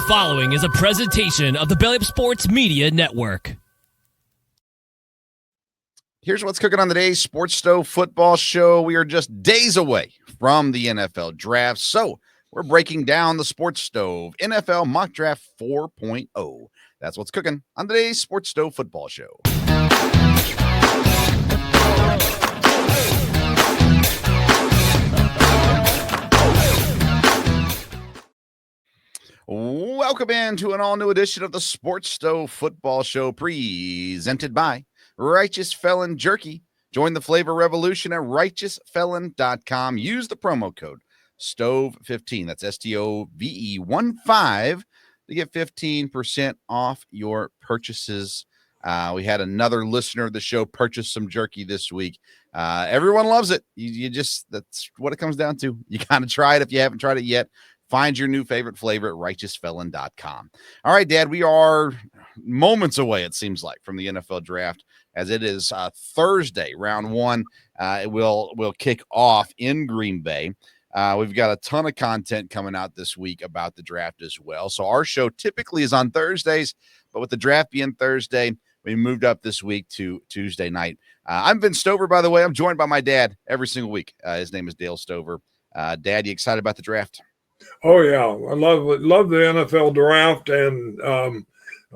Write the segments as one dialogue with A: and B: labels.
A: following is a presentation of the Belly Up Sports Media Network.
B: Here's what's cooking on today's Sports Stove Football Show. We are just days away from the NFL Draft, so we're breaking down the Sports Stove NFL Mock Draft 4.0. That's what's cooking on today's Sports Stove Football Show. Welcome into an all-new edition of the Sports Stove Football Show, presented by Righteous Felon Jerky. Join the flavor revolution at righteousfelon.com. Use the promo code STOVE15. That's STOVE15 to get 15% off your purchases. We had another listener of the show purchase some jerky this week. Everyone loves it. You just, that's what it comes down to. You got to try it if you haven't tried it yet. Find your new favorite flavor at righteousfelon.com. All right, Dad, we are moments away, it seems like, from the NFL Draft, as it is Thursday, round one. It will kick off in Green Bay. We've got a ton of content coming out this week about the draft as well. So our show typically is on Thursdays, but with the draft being Thursday, we moved up this week to Tuesday night. I'm Vince Stover, by the way. I'm joined by my dad every single week. His name is Dale Stover. Dad, you excited about the draft?
C: Oh yeah, I love the NFL draft, and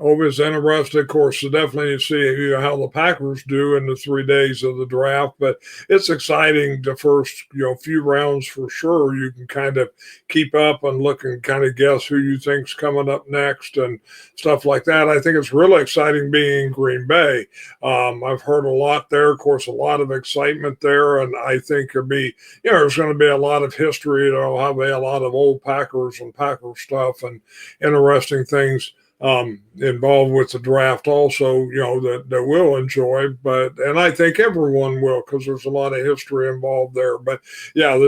C: always interested, of course, to definitely see how the Packers do in the 3 days of the draft. But it's exciting the first few rounds for sure. You can kind of keep up and look and kind of guess who you think's coming up next and stuff like that. I think it's really exciting being in Green Bay. I've heard a lot there, of course, a lot of excitement there, and I think there's going to be a lot of history. There'll have a lot of old Packers and Packer stuff and interesting things involved with the draft also, that we'll enjoy, and I think everyone will, because there's a lot of history involved there. But yeah,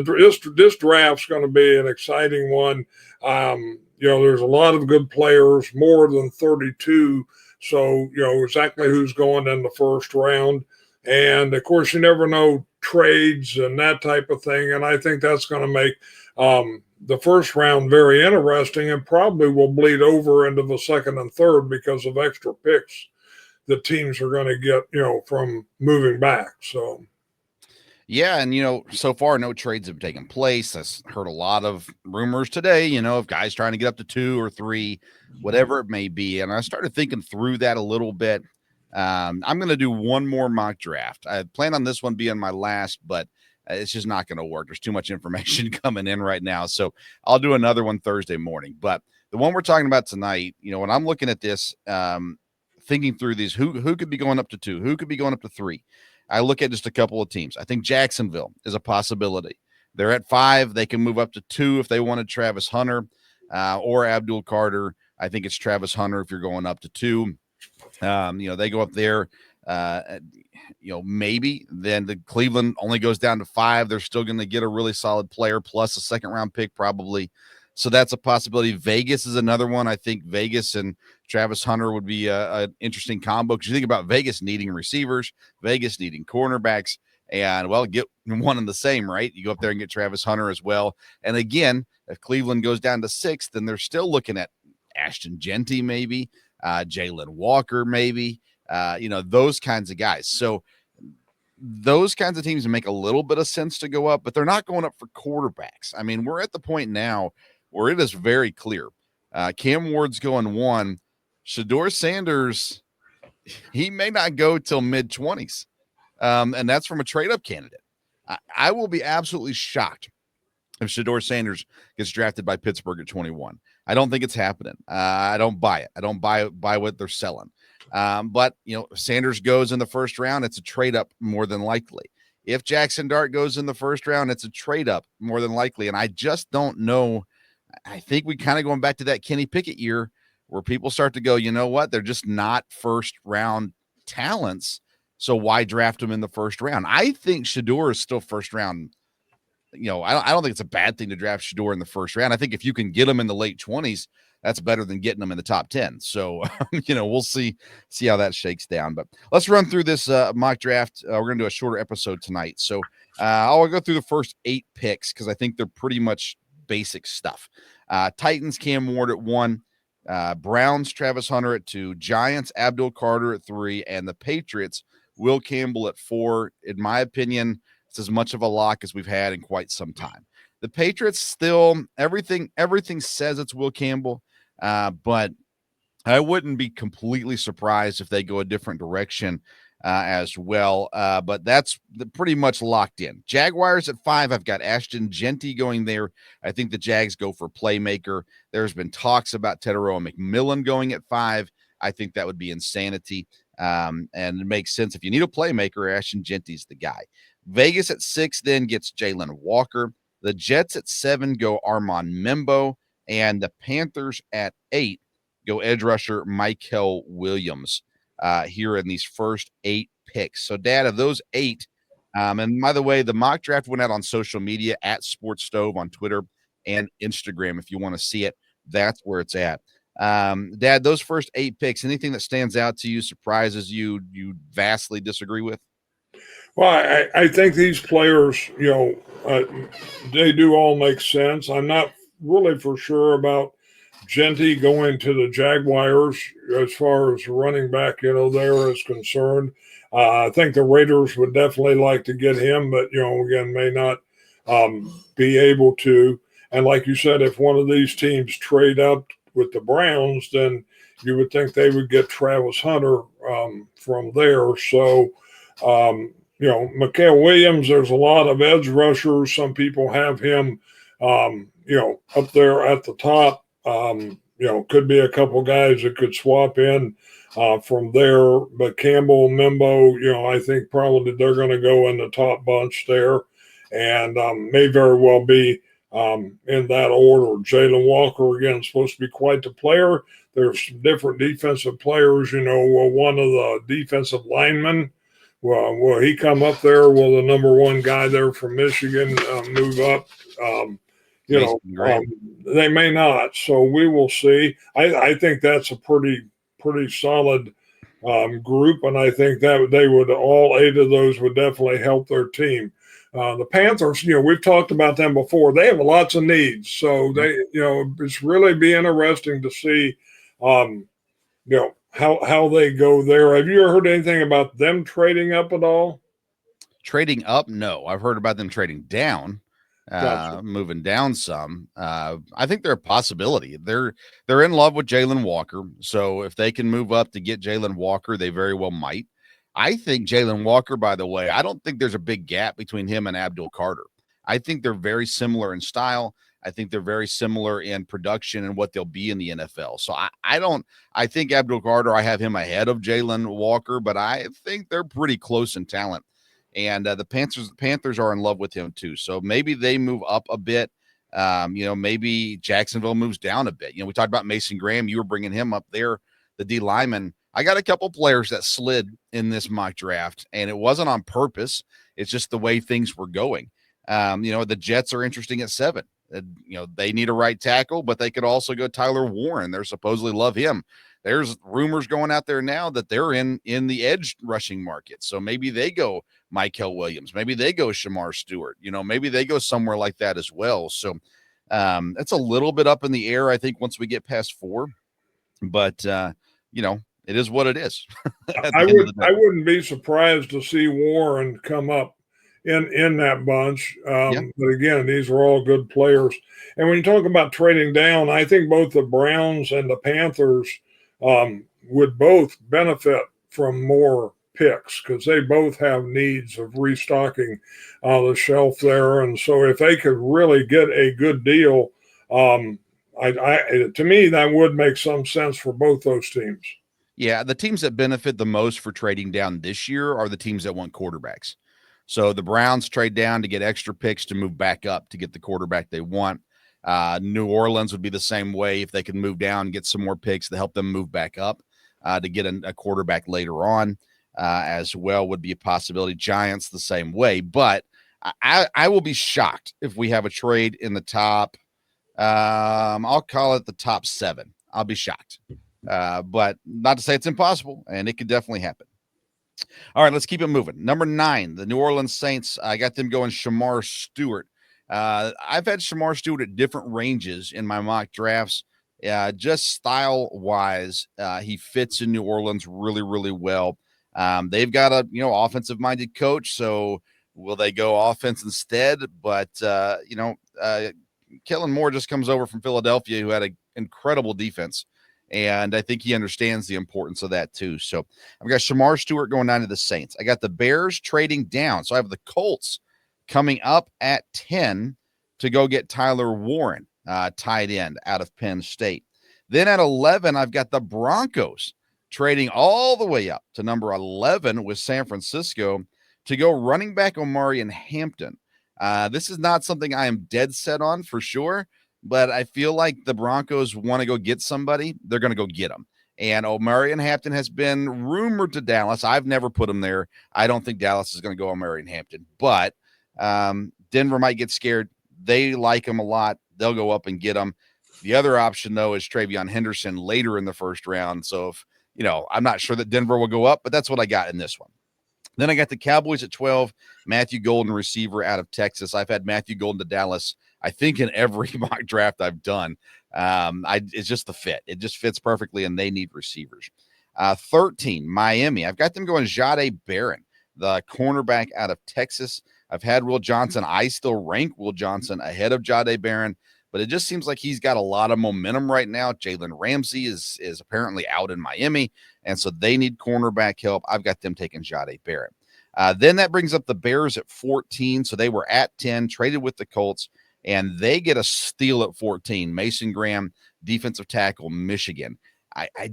C: this draft's going to be an exciting one. There's a lot of good players, more than 32. So, exactly who's going in the first round. And of course, you never know trades and that type of thing. And I think that's going to make, the first round very interesting, and probably will bleed over into the second and third because of extra picks the teams are going to get, from moving back. So,
B: yeah, and so far no trades have taken place. I've heard a lot of rumors today, of guys trying to get up to 2 or 3, whatever it may be. And I started thinking through that a little bit. I'm going to do one more mock draft. I plan on this one being my last, but it's just not going to work. There's too much information coming in right now. So I'll do another one Thursday morning. But the one we're talking about tonight, when I'm looking at this, thinking through these, who could be going up to 2, who could be going up to 3, I look at just a couple of teams. I think Jacksonville is a possibility. They're at 5. They can move up to 2 if they wanted Travis Hunter or Abdul Carter. I think it's Travis Hunter if you're going up to 2. They go up there. Maybe then the Cleveland only goes down to 5. They're still going to get a really solid player plus a second round pick probably. So that's a possibility. Vegas is another one. I think Vegas and Travis Hunter would be an interesting combo, because you think about Vegas needing receivers, Vegas needing cornerbacks, and get one and the same, right? You go up there and get Travis Hunter as well. And again, if Cleveland goes down to 6, then they're still looking at Ashton Genty, maybe Jalen Walker, maybe. Those kinds of guys. So those kinds of teams make a little bit of sense to go up, but they're not going up for quarterbacks. I mean, we're at the point now where it is very clear. Cam Ward's going 1. Shedeur Sanders, he may not go till mid-20s. And that's from a trade-up candidate. I will be absolutely shocked if Shedeur Sanders gets drafted by Pittsburgh at 21. I don't think it's happening. I don't buy it. I don't buy what they're selling. But Sanders goes in the first round, it's a trade up more than likely. If Jackson Dart goes in the first round, it's a trade up more than likely. And I just don't know. I think we kind of going back to that Kenny Pickett year where people start to go, you know what? They're just not first round talents. So why draft them in the first round? I think Shedeur is still first round. I don't think it's a bad thing to draft Shedeur in the first round. I think if you can get him in the late 20s, that's better than getting them in the top 10. So, we'll see how that shakes down. But let's run through this mock draft. We're going to do a shorter episode tonight. So I'll go through the first 8 picks because I think they're pretty much basic stuff. Titans, Cam Ward at 1. Browns, Travis Hunter at 2, Giants, Abdul Carter at 3, and the Patriots, Will Campbell at 4. In my opinion, it's as much of a lock as we've had in quite some time. The Patriots still, everything says it's Will Campbell, but I wouldn't be completely surprised if they go a different direction as well. But that's pretty much locked in. Jaguars at 5. I've got Ashton Genty going there. I think the Jags go for playmaker. There's been talks about Teteroa McMillan going at 5. I think that would be insanity. And it makes sense. If you need a playmaker, Ashton Genty's the guy. Vegas at 6 then gets Jalen Walker. The Jets at 7 go Armand Membo. And the Panthers at 8 go edge rusher Michael Williams here in these first 8 picks. So, Dad, of those 8, and by the way, the mock draft went out on social media at Sports Stove on Twitter and Instagram. If you want to see it, that's where it's at. Dad, those first 8 picks, anything that stands out to you, surprises you, you vastly disagree with?
C: Well, I think these players, they do all make sense. I'm not really for sure about Genty going to the Jaguars as far as running back, there is concerned. I think the Raiders would definitely like to get him, but, again, may not be able to. And like you said, if one of these teams trade up with the Browns, then you would think they would get Travis Hunter from there. So, Michael Williams, there's a lot of edge rushers. Some people have him, up there at the top. Could be a couple guys that could swap in from there. But Campbell, Membo, I think probably they're going to go in the top bunch there, and may very well be in that order. Jalen Walker, again, supposed to be quite the player. There's some different defensive players. One of the defensive linemen, will he come up there? Will the number 1 guy there from Michigan move up? They may not. So we will see. I think that's a pretty solid group, and I think that they would, all 8 of those would definitely help their team. The Panthers, we've talked about them before. They have lots of needs, so they, it's really be interesting to see, how they go there. Have you ever heard anything about them trading up at all?
B: Trading up? No, I've heard about them trading down.
C: Gotcha.
B: Moving down some. I think they're a possibility. They're in love with Jalen Walker. So if they can move up to get Jalen Walker, they very well might. I think Jalen Walker, by the way, I don't think there's a big gap between him and Abdul Carter. I think they're very similar in style. I think they're very similar in production and what they'll be in the NFL. So I think Abdul Carter, I have him ahead of Jalen Walker, but I think they're pretty close in talent. And the Panthers are in love with him too. So maybe they move up a bit. Maybe Jacksonville moves down a bit. We talked about Mason Graham. You were bringing him up there, the D lineman. I got a couple players that slid in this mock draft, and it wasn't on purpose. It's just the way things were going. The Jets are interesting at 7. They need a right tackle, but they could also go Tyler Warren. They're supposedly love him. There's rumors going out there now that they're in the edge rushing market. So maybe they go Michael Williams. Maybe they go Shamar Stewart. Maybe they go somewhere like that as well. So it's a little bit up in the air, I think, once we get past 4. But, it is what it is.
C: I wouldn't be surprised to see Warren come up in that bunch. But again, these are all good players. And when you talk about trading down, I think both the Browns and the Panthers would both benefit from more picks because they both have needs of restocking the shelf there. And so if they could really get a good deal, to me, that would make some sense for both those teams.
B: Yeah, the teams that benefit the most for trading down this year are the teams that want quarterbacks. So the Browns trade down to get extra picks to move back up to get the quarterback they want. New Orleans would be the same way if they could move down and get some more picks to help them move back up to get a quarterback later on as well would be a possibility. Giants the same way. But I will be shocked if we have a trade in the top, I'll call it the top 7. I'll be shocked. But not to say it's impossible, and it could definitely happen. All right, let's keep it moving. Number 9, the New Orleans Saints. I got them going Shamar Stewart. I've had Shamar Stewart at different ranges in my mock drafts. Just style-wise, he fits in New Orleans really, really well. They've got a offensive-minded coach, so will they go offense instead? But Kellen Moore just comes over from Philadelphia, who had an incredible defense, and I think he understands the importance of that too. So I've got Shamar Stewart going down to the Saints. I got the Bears trading down, so I have the Colts coming up at 10 to go get Tyler Warren, tight end out of Penn State. Then at 11, I've got the Broncos trading all the way up to number 11 with San Francisco to go running back Omarion Hampton. This is not something I am dead set on for sure, but I feel like the Broncos want to go get somebody. They're going to go get them. And Omarion Hampton has been rumored to Dallas. I've never put him there. I don't think Dallas is going to go Omarion Hampton, but Denver might get scared. They like him a lot. They'll go up and get him. The other option, though, is Travion Henderson later in the first round. So, if I'm not sure that Denver will go up, but that's what I got in this one. Then I got the Cowboys at 12, Matthew Golden, receiver out of Texas. I've had Matthew Golden to Dallas, I think, in every mock draft I've done. It's just the fit. It just fits perfectly, and they need receivers. 13, Miami. I've got them going Jahdae Barron, the cornerback out of Texas. I've had Will Johnson. I still rank Will Johnson ahead of Jahdae Barron, but it just seems like he's got a lot of momentum right now. Jalen Ramsey is apparently out in Miami, and so they need cornerback help. I've got them taking Jahdae Barron. Then that brings up the Bears at 14, so they were at 10, traded with the Colts, and they get a steal at 14. Mason Graham, defensive tackle, Michigan. I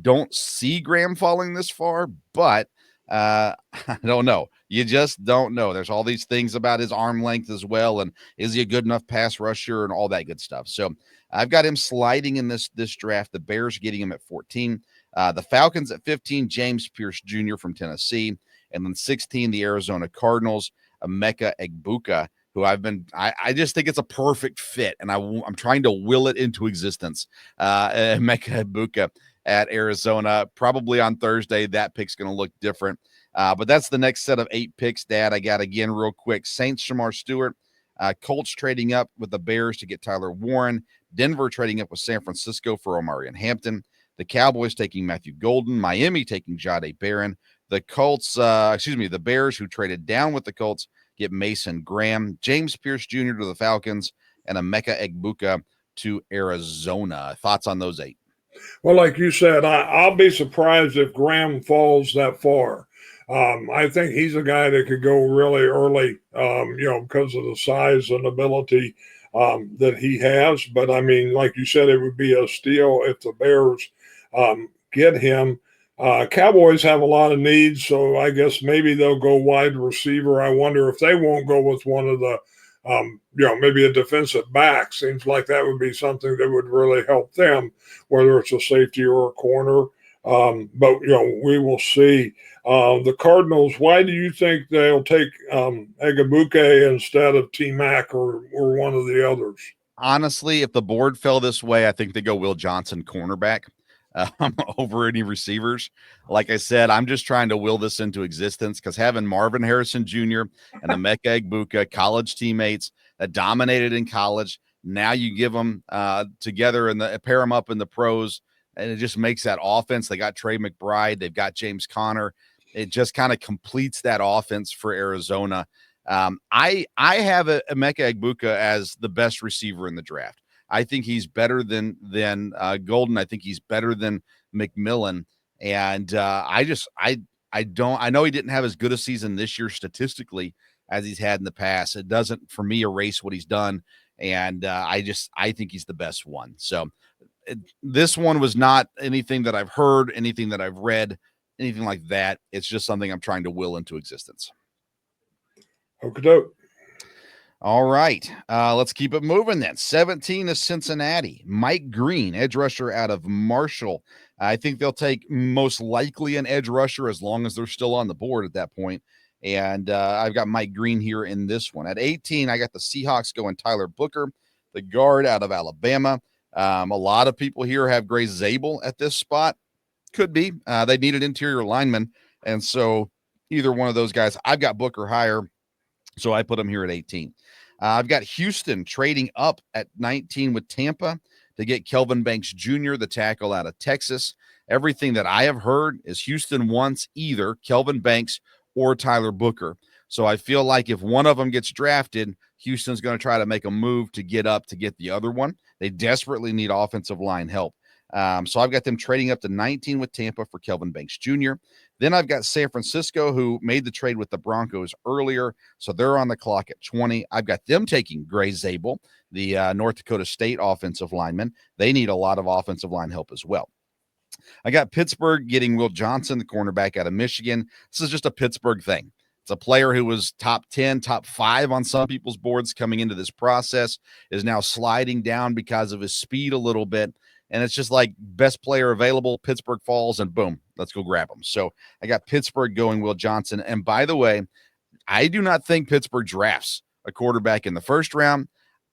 B: don't see Graham falling this far, but I don't know. You just don't know. There's all these things about his arm length as well, and is he a good enough pass rusher and all that good stuff. So I've got him sliding in this draft. The Bears getting him at 14. The Falcons at 15, James Pierce Jr. from Tennessee, and then 16, the Arizona Cardinals, Emeka Egbuka, who I just think it's a perfect fit, and I'm trying to will it into existence. Emeka Egbuka at Arizona, probably on Thursday. That pick's going to look different. But that's the next set of 8 picks, Dad. I got, again, real quick, Saints, Shamar Stewart, Colts trading up with the Bears to get Tyler Warren, Denver trading up with San Francisco for Omarion Hampton, the Cowboys taking Matthew Golden, Miami taking Jahdae Barron, the Bears, who traded down with the Colts, get Mason Graham, James Pierce Jr. to the Falcons, and Emeka Egbuka to Arizona. Thoughts on those 8?
C: Well, like you said, I'll be surprised if Graham falls that far. I think he's a guy that could go really early, because of the size and ability that he has. But, I mean, like you said, it would be a steal if the Bears get him. Cowboys have a lot of needs, so I guess maybe they'll go wide receiver. I wonder if they won't go with one of the maybe a defensive back. Seems like that would be something that would really help them, whether it's a safety or a corner. But we will see. The Cardinals, why do you think they'll take Egbuka instead of T-Mac or one of the others?
B: Honestly, if the board fell this way, I think they go Will Johnson, cornerback, over any receivers. Like I said, I'm just trying to will this into existence, because having Marvin Harrison Jr. and Emeka Egbuka, college teammates that dominated in college, now you give them together and pair them up in the pros, and it just makes that offense. They got Trey McBride, they've got James Conner. It just kind of completes that offense for Arizona. I have Emeka Egbuka as the best receiver in the draft. I think he's better than Golden. I think he's better than McMillan. And I know he didn't have as good a season this year statistically as he's had in the past. It doesn't, for me, erase what he's done. And I think he's the best one. So this one was not anything that I've heard, anything that I've read, anything like that. It's just something I'm trying to will into existence.
C: Okay.
B: All right, let's keep it moving then. 17 is Cincinnati. Mike Green, edge rusher out of Marshall. I think they'll take most likely an edge rusher as long as they're still on the board at that point. And I've got Mike Green here in this one. At 18, I got the Seahawks going Tyler Booker, the guard out of Alabama. A lot of people here have Gray Zabel at this spot. Could be. They need an interior lineman. And so either one of those guys, I've got Booker higher, so I put him here at 18. I've got Houston trading up at 19 with Tampa to get Kelvin Banks Jr., the tackle out of Texas. Everything that I have heard is Houston wants either Kelvin Banks or Tyler Booker. So I feel like if one of them gets drafted, Houston's going to try to make a move to get up to get the other one. They desperately need offensive line help. So I've got them trading up to 19 with Tampa for Kelvin Banks Jr. Then I've got San Francisco, who made the trade with the Broncos earlier, so they're on the clock at 20. I've got them taking Gray Zabel, the North Dakota State offensive lineman. They need a lot of offensive line help as well. I got Pittsburgh getting Will Johnson, the cornerback out of Michigan. This is just a Pittsburgh thing. It's a player who was top 10, top 5 on some people's boards coming into this process, is now sliding down because of his speed a little bit. And it's just like best player available, Pittsburgh falls, and boom, let's go grab him. So I got Pittsburgh going Will Johnson. And by the way, I do not think Pittsburgh drafts a quarterback in the first round.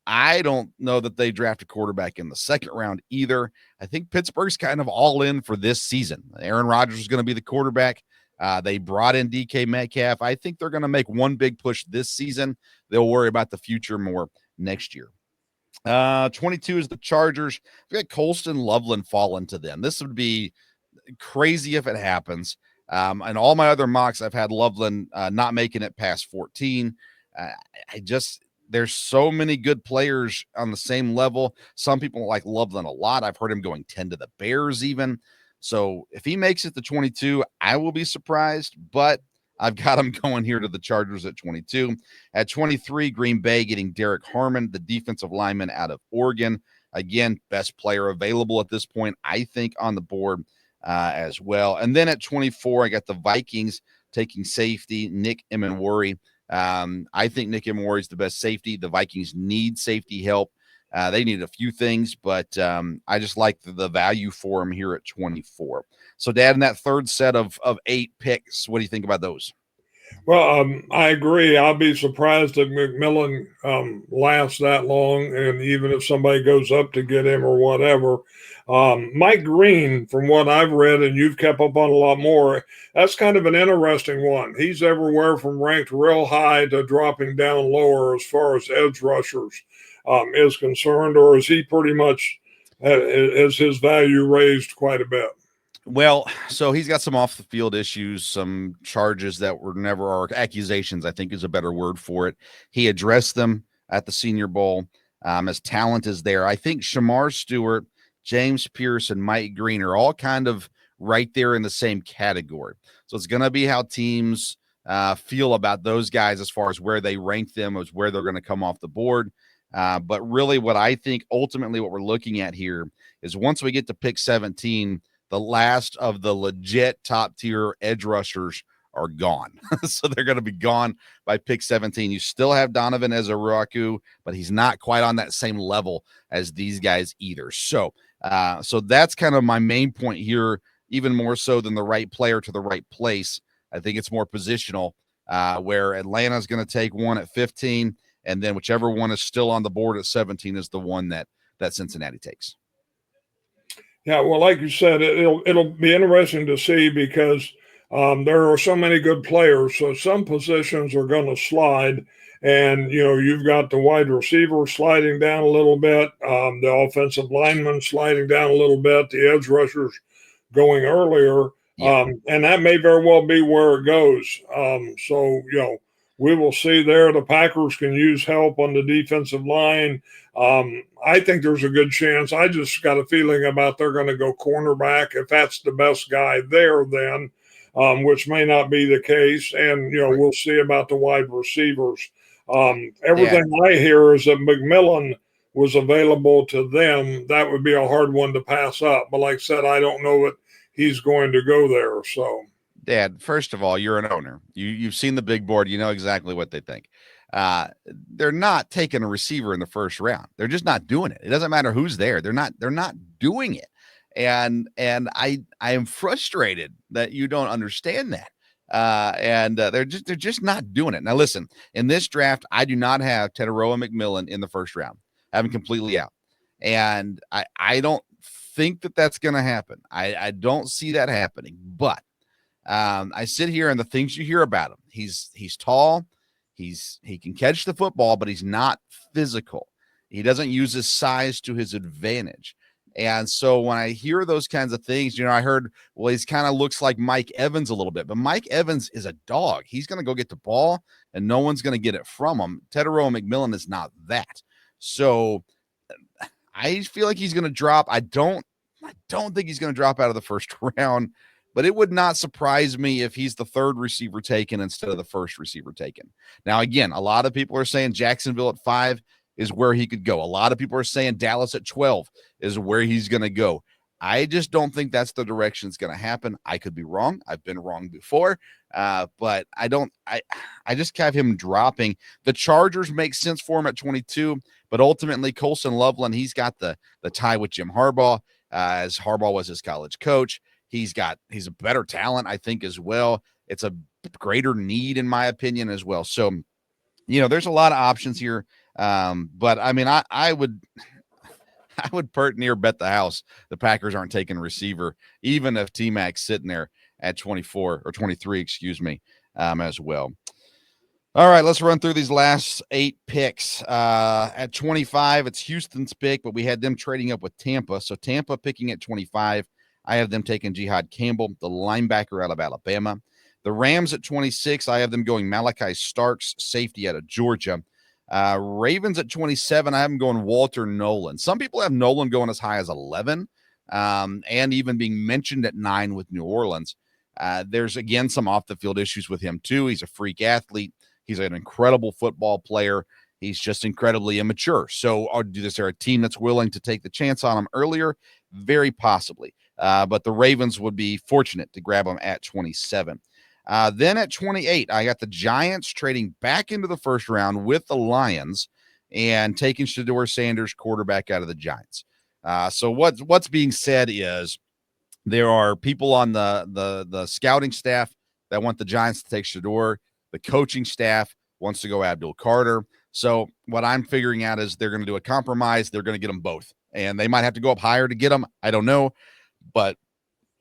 B: I don't know that they draft a quarterback in the second round either. I think Pittsburgh's kind of all in for this season. Aaron Rodgers is going to be the quarterback. They brought in DK Metcalf. I think they're going to make one big push this season. They'll worry about the future more next year. 22 is the Chargers. We got Colston Loveland falling to them. This would be crazy if it happens. And all my other mocks, I've had Loveland not making it past 14. There's so many good players on the same level. Some people like Loveland a lot. I've heard him going 10 to the Bears even. So if he makes it to 22, I will be surprised, but I've got him going here to the Chargers at 22. At 23, Green Bay getting Derek Harmon, the defensive lineman out of Oregon. Again, best player available at this point, I think, on the board as well. And then at 24, I got the Vikings taking safety, Nick Emenwari. I think Nick Emenwari is the best safety. The Vikings need safety help. They need a few things, but I just like the value for him here at 24. So, Dad, in that third set of 8 picks, what do you think about those?
C: Well, I agree. I'll be surprised if McMillan lasts that long, and even if somebody goes up to get him or whatever. Mike Green, from what I've read, and you've kept up on a lot more, that's kind of an interesting one. He's everywhere from ranked real high to dropping down lower as far as edge rushers is concerned, or is he pretty much has his value raised quite a bit?
B: Well, so he's got some off the field issues, some charges that were never, or accusations, I think is a better word for it. He addressed them at the Senior Bowl. His talent is there. I think Shamar Stewart, James Pierce, and Mike Green are all kind of right there in the same category. So it's going to be how teams feel about those guys as far as where they rank them, as where they're going to come off the board. But really what I think ultimately what we're looking at here is once we get to pick 17, the last of the legit top tier edge rushers are gone. So they're going to be gone by pick 17. You still have Donovan Ezeiruaku, but he's not quite on that same level as these guys either. So that's kind of my main point here, even more so than the right player to the right place. I think it's more positional where Atlanta's going to take one at 15, and then whichever one is still on the board at 17 is the one that Cincinnati takes.
C: Yeah, well, like you said, it'll be interesting to see because there are so many good players. So some positions are going to slide, and you've got the wide receiver sliding down a little bit, the offensive lineman sliding down a little bit, the edge rushers going earlier, and that may very well be where it goes. We will see there. The Packers can use help on the defensive line. I think there's a good chance. I just got a feeling about they're going to go cornerback if that's the best guy there then, which may not be the case. And, we'll see about the wide receivers. Everything I hear is that McMillan was available to them. That would be a hard one to pass up. But like I said, I don't know that he's going to go there. So.
B: Dad, first of all, you're an owner. You've seen the big board. You know exactly what they think. They're not taking a receiver in the first round. They're just not doing it. It doesn't matter who's there. They're not doing it. And I am frustrated that you don't understand that. They're just not doing it. Now, listen, in this draft, I do not have Teteroa McMillan in the first round. I have him completely out. And I don't think that that's going to happen. I don't see that happening, but I sit here and the things you hear about him, he's tall, he can catch the football, but he's not physical. He doesn't use his size to his advantage. And so when I hear those kinds of things, I heard, well, he's kind of looks like Mike Evans a little bit, but Mike Evans is a dog. He's going to go get the ball and no one's going to get it from him. Tetairoa McMillan is not that. So I feel like he's going to drop. I don't think he's going to drop out of the first round, but it would not surprise me if he's the third receiver taken instead of the first receiver taken. Now, again, a lot of people are saying Jacksonville at 5 is where he could go. A lot of people are saying Dallas at 12 is where he's going to go. I just don't think that's the direction it's going to happen. I could be wrong. I've been wrong before, but I just have him dropping. The Chargers make sense for him at 22, but ultimately Colson Loveland, he's got the tie with Jim Harbaugh, as Harbaugh was his college coach. He's a better talent, I think, as well. It's a greater need, in my opinion, as well. So, there's a lot of options here. But I mean, I would pert near bet the house the Packers aren't taking a receiver, even if T-Mac's sitting there at 24 or 23, as well. All right, let's run through these last 8 picks. At 25, it's Houston's pick, but we had them trading up with Tampa. So Tampa picking at 25. I have them taking Jihad Campbell, the linebacker out of Alabama. The Rams at 26, I have them going Malachi Starks, safety out of Georgia. Ravens at 27, I have them going Walter Nolan. Some people have Nolan going as high as 11, and even being mentioned at 9 with New Orleans. There's, again, some off-the-field issues with him, too. He's a freak athlete. He's an incredible football player. He's just incredibly immature. So is there a team that's willing to take the chance on him earlier? Very possibly. But the Ravens would be fortunate to grab him at 27. Then at 28, I got the Giants trading back into the first round with the Lions and taking Shedeur Sanders, quarterback out of the Giants. So what's being said is there are people on the scouting staff that want the Giants to take Shedeur. The coaching staff wants to go Abdul Carter. So what I'm figuring out is they're going to do a compromise. They're going to get them both, and they might have to go up higher to get them. I don't know, but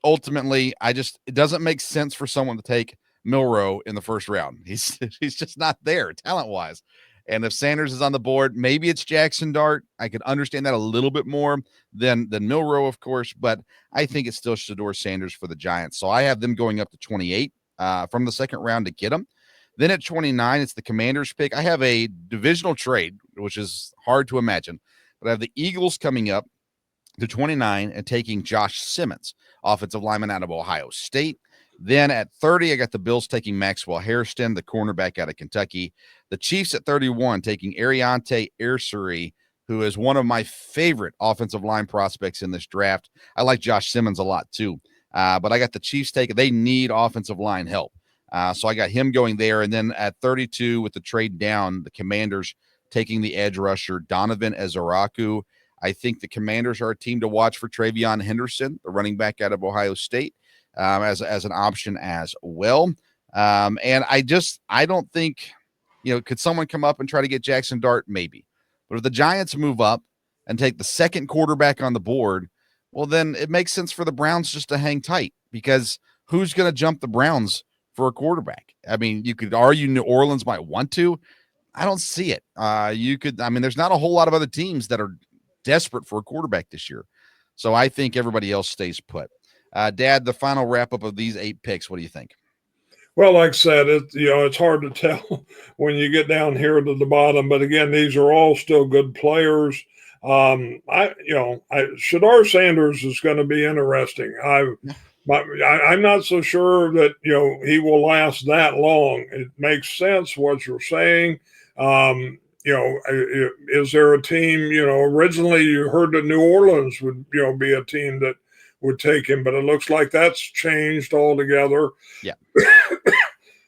B: ultimately, it doesn't make sense for someone to take Milroe in the first round. He's just not there talent-wise. And if Sanders is on the board, maybe it's Jackson Dart. I could understand that a little bit more than Milroe, of course, but I think it's still Shedeur Sanders for the Giants. So I have them going up to 28 from the second round to get him. Then at 29, it's the Commanders pick. I have a divisional trade, which is hard to imagine, but I have the Eagles coming up to 29 and taking Josh Simmons, offensive lineman out of Ohio State. Then at 30, I got the Bills taking Maxwell Hairston, the cornerback out of Kentucky. The Chiefs at 31 taking Ariante Ersuri, who is one of my favorite offensive line prospects in this draft. I like Josh Simmons a lot too, but I got the Chiefs taking. They need offensive line help. So I got him going there. And then at 32 with the trade down, the Commanders taking the edge rusher, Donovan Ezeiruaku. I think the Commanders are a team to watch for Travion Henderson, the running back out of Ohio State, as an option as well. And I don't think, could someone come up and try to get Jackson Dart? Maybe. But if the Giants move up and take the second quarterback on the board, well, then it makes sense for the Browns just to hang tight, because who's going to jump the Browns for a quarterback? I mean, you could argue New Orleans might want to. I don't see it. There's not a whole lot of other teams that are desperate for a quarterback this year. So I think everybody else stays put. Dad, the final wrap up of these 8 picks, what do you think?
C: Well, like I said, it's hard to tell when you get down here to the bottom. But again, these are all still good players. Shedeur Sanders is going to be interesting. I'm not so sure that he will last that long. It makes sense what you're saying. Is there a team? Originally you heard that New Orleans would be a team that would take him, but it looks like that's changed altogether.
B: Yeah.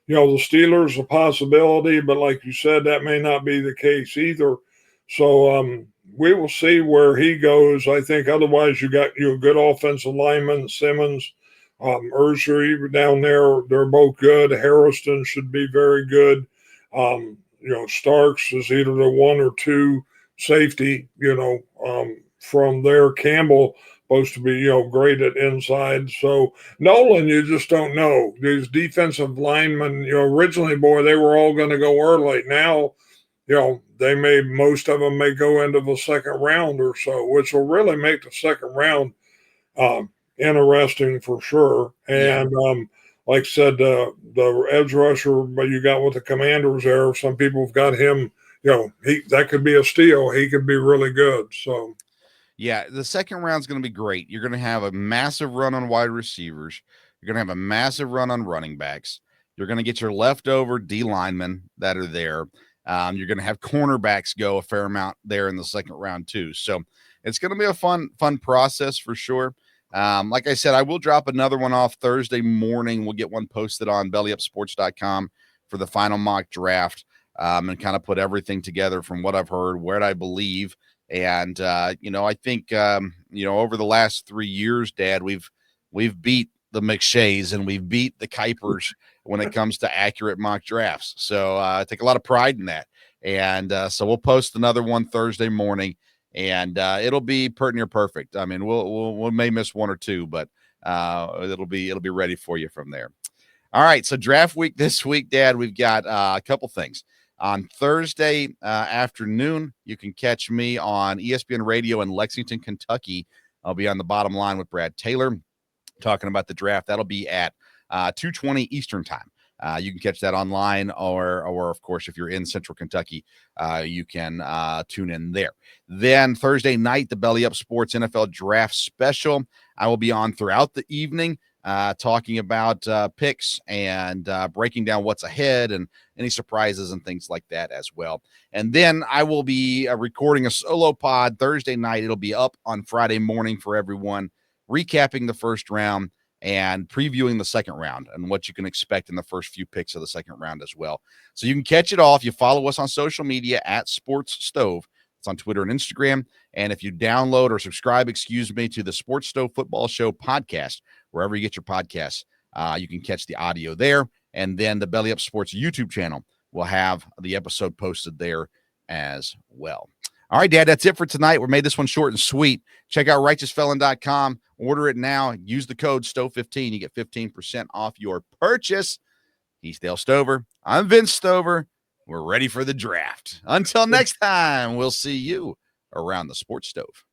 C: The Steelers a possibility, but like you said, that may not be the case either. So we will see where he goes. I think otherwise you got a good offensive lineman, Simmons, Ursary down there. They're both good. Harrison should be very good. Starks is either the 1 or 2 safety, from there. Campbell supposed to be, great at inside. So Nolan, you just don't know. These defensive linemen, originally, boy, they were all going to go early. Now most of them may go into the second round or so, which will really make the second round interesting for sure. And like I said, the edge rusher you got with the Commanders there, some people have got him. That could be a steal. He could be really good. So.
B: Yeah, the second round's going to be great. You're going to have a massive run on wide receivers. You're going to have a massive run on running backs. You're going to get your leftover D linemen that are there. You're going to have cornerbacks go a fair amount there in the second round too. So it's going to be a fun process for sure. Like I said, I will drop another one off Thursday morning. We'll get one posted on bellyupsports.com for the final mock draft, and kind of put everything together from what I've heard, what I believe. And, I think, over the last 3 years, Dad, we've beat the McShays and we've beat the Kuipers when it comes to accurate mock drafts. So I take a lot of pride in that. And so we'll post another one Thursday morning, and it'll be pretty near perfect. I mean, we may miss one or two, but it'll be ready for you from there. All right. So draft week this week, Dad, we've got a couple things. On Thursday afternoon, you can catch me on ESPN Radio in Lexington, Kentucky. I'll be on the Bottom Line with Brad Taylor talking about the draft. That'll be at 2:20 Eastern time. You can catch that online, or of course, if you're in Central Kentucky, you can tune in there. Then Thursday night, the Belly Up Sports NFL Draft Special. I will be on throughout the evening, talking about picks and breaking down what's ahead and any surprises and things like that as well. And then I will be recording a solo pod Thursday night. It'll be up on Friday morning for everyone, recapping the first round and previewing the second round and what you can expect in the first few picks of the second round as well. So you can catch it all if you follow us on social media at Sports Stove. It's on Twitter and Instagram. And if you download or subscribe, to the Sports Stove Football Show podcast, wherever you get your podcasts, you can catch the audio there. And then the Belly Up Sports YouTube channel will have the episode posted there as well. All right, Dad, that's it for tonight. We made this one short and sweet. Check out righteousfelon.com. Order it now. Use the code STOVE15. You get 15% off your purchase. He's Dale Stover. I'm Vince Stover. We're ready for the draft. Until next time, we'll see you around the Sports Stove.